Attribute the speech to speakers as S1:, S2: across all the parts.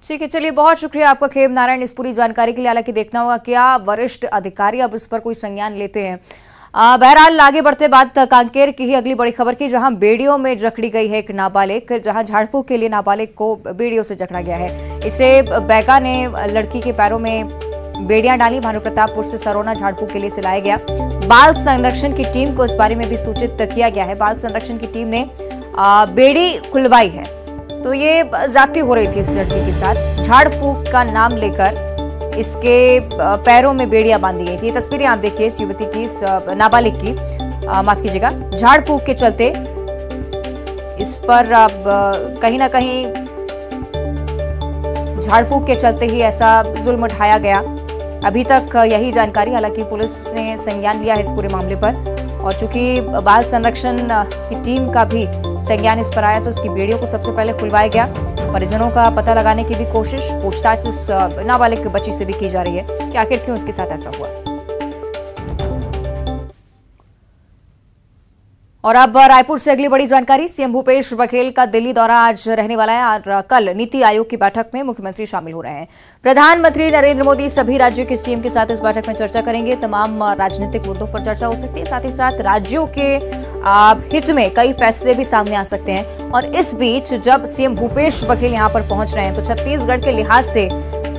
S1: ठीक है, चलिए बहुत शुक्रिया आपका खेम नारायण इस पूरी जानकारी के लिए। हालांकि देखना होगा क्या वरिष्ठ अधिकारी अब इस पर कोई संज्ञान लेते हैं। बहरहाल आगे बढ़ते बात कांकेर की ही अगली बड़ी खबर की, जहां बेड़ियों में जकड़ी गई है एक नाबालिग, जहां झाड़ फूंक के लिए नाबालिग को बेड़ियों से जकड़ा गया है। इसे बैका ने लड़की के पैरों में बेड़ियां डाली। भानुप्रतापपुर से सरोना झाड़ फूंक के लिए से लाया गया। बाल संरक्षण की टीम को इस बारे में भी सूचित किया गया है। बाल संरक्षण की टीम ने बेड़ी खुलवाई है। तो ये ज्यादती हो रही थी इस लड़की के साथ। झाड़ फूंक का नाम लेकर इसके पैरों में बेड़ियां बांधी गई थी। ये तस्वीरें आप देखिए इस युवती की, इस नाबालिग की, माफ कीजिएगा। झाड़ फूंक के चलते इस पर अब कहीं ना कहीं झाड़ फूंक के चलते ही ऐसा जुल्म उठाया गया। अभी तक यही जानकारी, हालांकि पुलिस ने संज्ञान लिया है इस पूरे मामले पर। और चूंकि बाल संरक्षण की टीम का भी संज्ञान इस पर आया तो उसकी बेड़ियों को सबसे पहले खुलवाया गया। परिजनों का पता लगाने की भी कोशिश, पूछताछ इस नाबालिग बच्ची से भी की जा रही है कि आखिर क्यों उसके साथ ऐसा हुआ। और अब रायपुर से अगली बड़ी जानकारी, सीएम भूपेश बघेल का दिल्ली दौरा आज रहने वाला है और कल नीति आयोग की बैठक में मुख्यमंत्री शामिल हो रहे हैं। प्रधानमंत्री नरेंद्र मोदी सभी राज्यों के सीएम के साथ इस बैठक में चर्चा करेंगे। तमाम राजनीतिक मुद्दों पर चर्चा हो सकती है। साथ ही साथ राज्यों के हित में कई फैसले भी सामने आ सकते हैं। और इस बीच जब सीएम भूपेश बघेल यहां पर पहुंच रहे हैं तो छत्तीसगढ़ के लिहाज से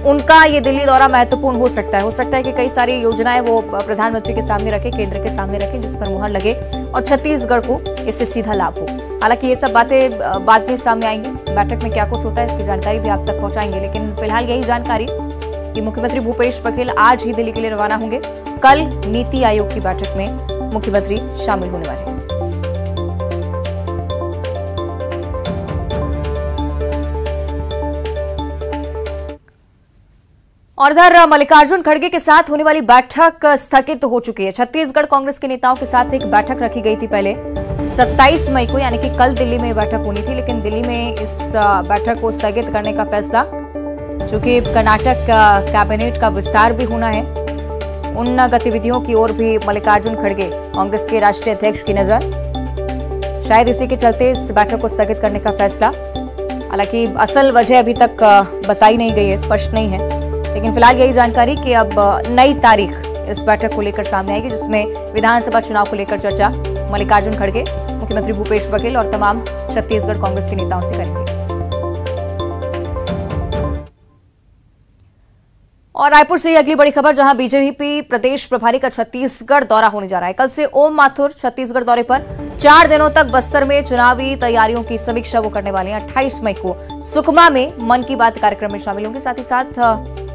S1: उनका ये दिल्ली दौरा महत्वपूर्ण हो सकता है। हो सकता है कि कई सारी योजनाएं वो प्रधानमंत्री के सामने रखे, केंद्र के सामने रखे, जिस पर मुहर लगे और छत्तीसगढ़ को इससे सीधा लाभ हो। हालांकि ये सब बातें बाद में सामने आएंगी। बैठक में क्या कुछ होता है इसकी जानकारी भी आप तक पहुंचाएंगे। लेकिन फिलहाल यही जानकारी कि मुख्यमंत्री भूपेश बघेल आज ही दिल्ली के लिए रवाना होंगे। कल नीति आयोग की बैठक में मुख्यमंत्री शामिल होने वाले हैं। और इधर मल्लिकार्जुन खड़गे के साथ होने वाली बैठक स्थगित हो चुकी है। छत्तीसगढ़ कांग्रेस के नेताओं के साथ एक बैठक रखी गई थी पहले 27 मई को, यानी कि कल दिल्ली में बैठक होनी थी। लेकिन दिल्ली में इस बैठक को स्थगित करने का फैसला, चूंकि कर्नाटक कैबिनेट का विस्तार भी होना है, उन गतिविधियों की ओर भी मल्लिकार्जुन खड़गे कांग्रेस के राष्ट्रीय अध्यक्ष की नजर। शायद इसी के चलते इस बैठक को स्थगित करने का फैसला। हालांकि असल वजह अभी तक बताई नहीं गई है, स्पष्ट नहीं है। लेकिन फिलहाल यही जानकारी कि अब नई तारीख इस बैठक को लेकर सामने आएगी, जिसमें विधानसभा चुनाव को लेकर चर्चा मल्लिकार्जुन खड़गे, मुख्यमंत्री भूपेश बघेल और तमाम छत्तीसगढ़ कांग्रेस के नेताओं से करेंगे। और रायपुर से अगली बड़ी खबर, जहां बीजेपी प्रदेश प्रभारी का छत्तीसगढ़ दौरा होने जा रहा है। कल से ओम माथुर छत्तीसगढ़ दौरे पर 4 दिनों तक बस्तर में चुनावी तैयारियों की समीक्षा वो करने वाले हैं। 28 मई को सुकमा में मन की बात कार्यक्रम में शामिल होंगे। साथ ही साथ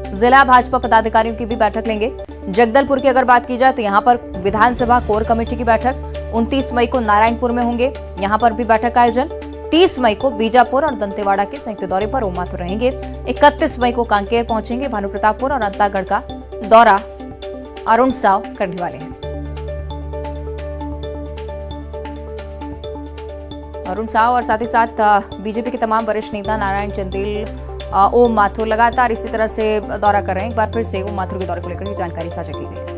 S1: जिला भाजपा पदाधिकारियों की भी बैठक लेंगे। जगदलपुर की अगर बात की जाए तो यहां पर विधानसभा कोर कमेटी की बैठक 29 मई को नारायणपुर में होंगे, यहां पर भी बैठक का आयोजन। 30 मई को बीजापुर और दंतेवाड़ा के संयुक्त दौरे पर ओम माथुर रहेंगे। 31 मई को कांकेर पहुंचेंगे। भानुप्रतापपुर और अंतागढ़ का दौरा अरुण साव करने वाले हैं। अरुण साव और साथ ही साथ बीजेपी के तमाम वरिष्ठ नेता नारायण चंदेल, ओम माथुर लगातार इसी तरह से दौरा कर रहे हैं। एक बार फिर से ओम माथुर के दौरे को लेकर जानकारी साझा की गई।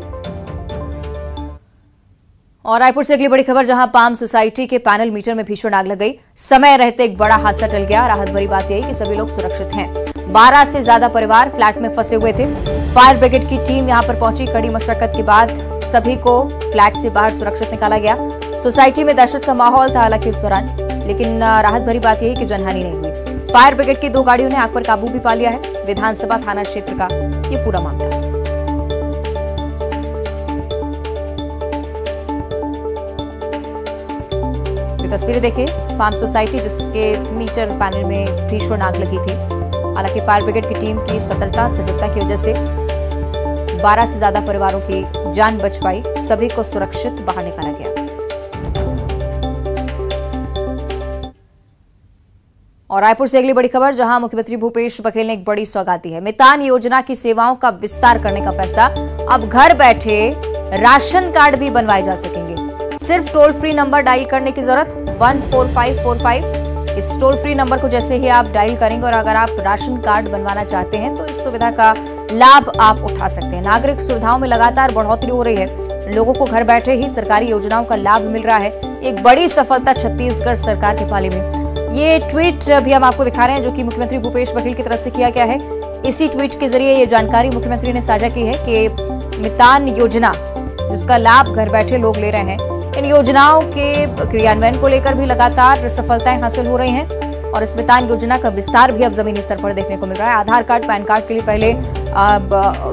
S1: और रायपुर से अगली बड़ी खबर, जहां पाम सोसाइटी के पैनल मीटर में भीषण आग लग गई। समय रहते एक बड़ा हादसा टल गया। राहत भरी बात यही कि सभी लोग सुरक्षित हैं। 12 से ज्यादा परिवार फ्लैट में फंसे हुए थे। फायर ब्रिगेड की टीम यहां पर पहुंची। कड़ी मशक्कत के बाद सभी को फ्लैट से बाहर सुरक्षित निकाला गया। सोसाइटी में दहशत का माहौल था हालांकि उस दौरान, लेकिन राहत भरी बात यही कि जनहानि नहीं हुई। फायर ब्रिगेड की 2 गाड़ियों ने आग पर काबू भी पा लिया है। विधानसभा थाना क्षेत्र का ये पूरा मामला है। तस्वीरें देखिए, पाम सोसाइटी जिसके मीटर पैनल में भीषण आग लगी थी। हालांकि फायर ब्रिगेड की टीम की सतर्कता सजगता की वजह से 12 से ज्यादा परिवारों की जान बच पाई। सभी को सुरक्षित बाहर निकाला गया। और रायपुर से अगली बड़ी खबर, जहां मुख्यमंत्री भूपेश बघेल ने एक बड़ी सौगात दी है। मितान योजना की सेवाओं का विस्तार करने का फैसला। अब घर बैठे राशन कार्ड भी बनवाए जा सकेंगे। सिर्फ टोल फ्री नंबर डायल करने की जरूरत 14545। इस टोल फ्री नंबर को जैसे ही आप डायल करेंगे और अगर आप राशन कार्ड बनवाना चाहते हैं तो इस सुविधा का लाभ आप उठा सकते हैं। नागरिक सुविधाओं में लगातार बढ़ोतरी हो रही है। लोगों को घर बैठे ही सरकारी योजनाओं का लाभ मिल रहा है। एक बड़ी सफलता छत्तीसगढ़ सरकार के पाले में। ये ट्वीट भी हम आपको दिखा रहे हैं जो कि मुख्यमंत्री भूपेश बघेल की तरफ से किया गया है। इसी ट्वीट के जरिए ये जानकारी मुख्यमंत्री ने साझा की है कि मितान योजना जिसका लाभ घर बैठे लोग ले रहे हैं, इन योजनाओं के क्रियान्वयन को लेकर भी लगातार सफलताएं हासिल हो रही हैं और इस मितान योजना का विस्तार भी अब जमीनी स्तर पर देखने को मिल रहा है। आधार कार्ड, पैन कार्ड के लिए पहले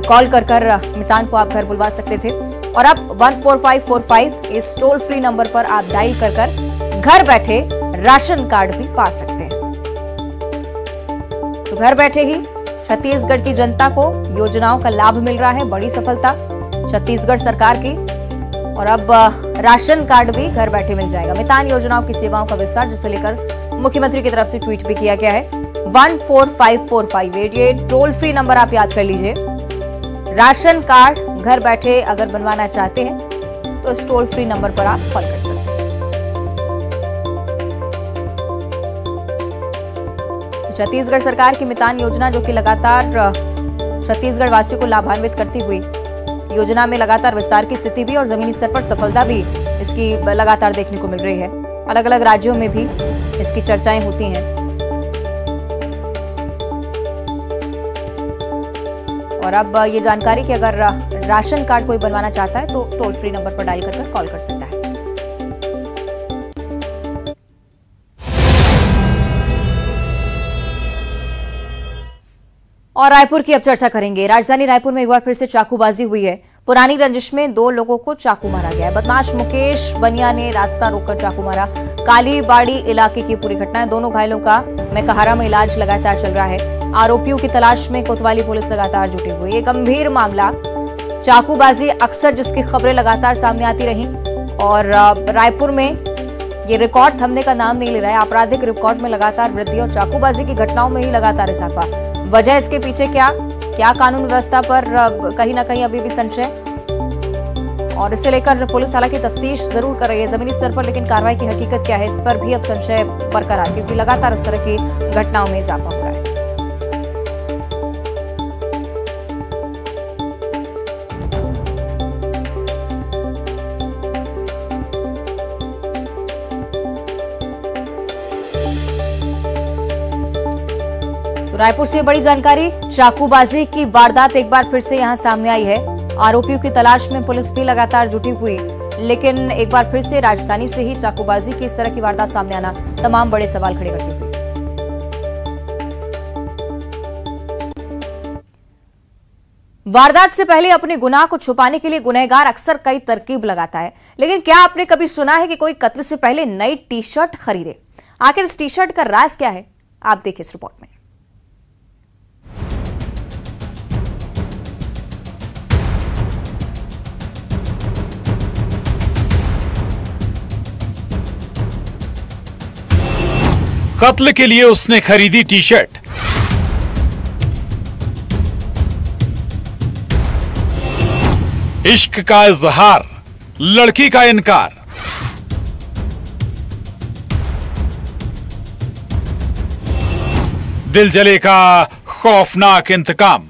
S1: कॉल कर मितान को आप घर बुलवा सकते थे और अब 14545 इस टोल फ्री नंबर पर आप डायल कर घर बैठे राशन कार्ड भी पा सकते हैं। तो घर बैठे ही छत्तीसगढ़ की जनता को योजनाओं का लाभ मिल रहा है, बड़ी सफलता छत्तीसगढ़ सरकार की। और अब राशन कार्ड भी घर बैठे मिल जाएगा। मितान योजनाओं की सेवाओं का विस्तार जिसे लेकर मुख्यमंत्री की तरफ से ट्वीट भी किया गया है। 14545 ये टोल फ्री नंबर आप याद कर लीजिए। राशन कार्ड घर बैठे अगर बनवाना चाहते हैं तो इस टोल फ्री नंबर पर आप कॉल कर सकते हैं। छत्तीसगढ़ सरकार की मितान योजना जो कि लगातार छत्तीसगढ़ वासियों को लाभान्वित करती हुई योजना में लगातार विस्तार की स्थिति भी और जमीनी स्तर पर सफलता भी इसकी लगातार देखने को मिल रही है। अलग अलग राज्यों में भी इसकी चर्चाएं होती हैं और अब ये जानकारी कि अगर राशन कार्ड कोई बनवाना चाहता है तो टोल फ्री नंबर पर डायल कर कॉल कर सकता है। और रायपुर की अब चर्चा करेंगे। राजधानी रायपुर में एक बार फिर से चाकूबाजी हुई है। पुरानी रंजिश में 2 लोगों को चाकू मारा गया है। बदमाश मुकेश बनिया ने रास्ता रोककर चाकू मारा। कालीबाड़ी इलाके की पूरी घटना है। दोनों घायलों का मेकहारा में इलाज लगातार चल रहा है। आरोपियों की तलाश में कोतवाली पुलिस लगातार जुटी हुई। ये गंभीर मामला चाकूबाजी अक्सर जिसकी खबरें लगातार सामने आती रही और रायपुर में ये रिकॉर्ड थमने का नाम नहीं ले रहा है। आपराधिक रिकॉर्ड में लगातार वृद्धि और चाकूबाजी की घटनाओं में ही लगातार इजाफा। वजह इसके पीछे क्या कानून व्यवस्था पर कहीं ना कहीं अभी भी संशय और इसे लेकर पुलिस हालांकि तफ्तीश जरूर कर रही है जमीनी स्तर पर, लेकिन कार्रवाई की हकीकत क्या है इस पर भी अब संशय बरकरार क्योंकि लगातार इस तरह की घटनाओं में इजाफा हो रहा है। रायपुर से बड़ी जानकारी, चाकूबाजी की वारदात एक बार फिर से यहां सामने आई है। आरोपियों की तलाश में पुलिस भी लगातार जुटी हुई, लेकिन एक बार फिर से राजधानी से ही चाकूबाजी की इस तरह की वारदात सामने आना तमाम बड़े सवाल खड़े करती हुई। वारदात से पहले अपने गुनाह को छुपाने के लिए गुनहगार अक्सर कई तरकीब लगाता है, लेकिन क्या आपने कभी सुना है कि कोई कत्ल से पहले नई टी शर्ट खरीदे? आखिर इस टी शर्ट का राज क्या है, आप देखिए इस रिपोर्ट में।
S2: कत्ल के लिए उसने खरीदी टी शर्ट। इश्क का इजहार, लड़की का इनकार। दिल जले का खौफनाक इंतकाम।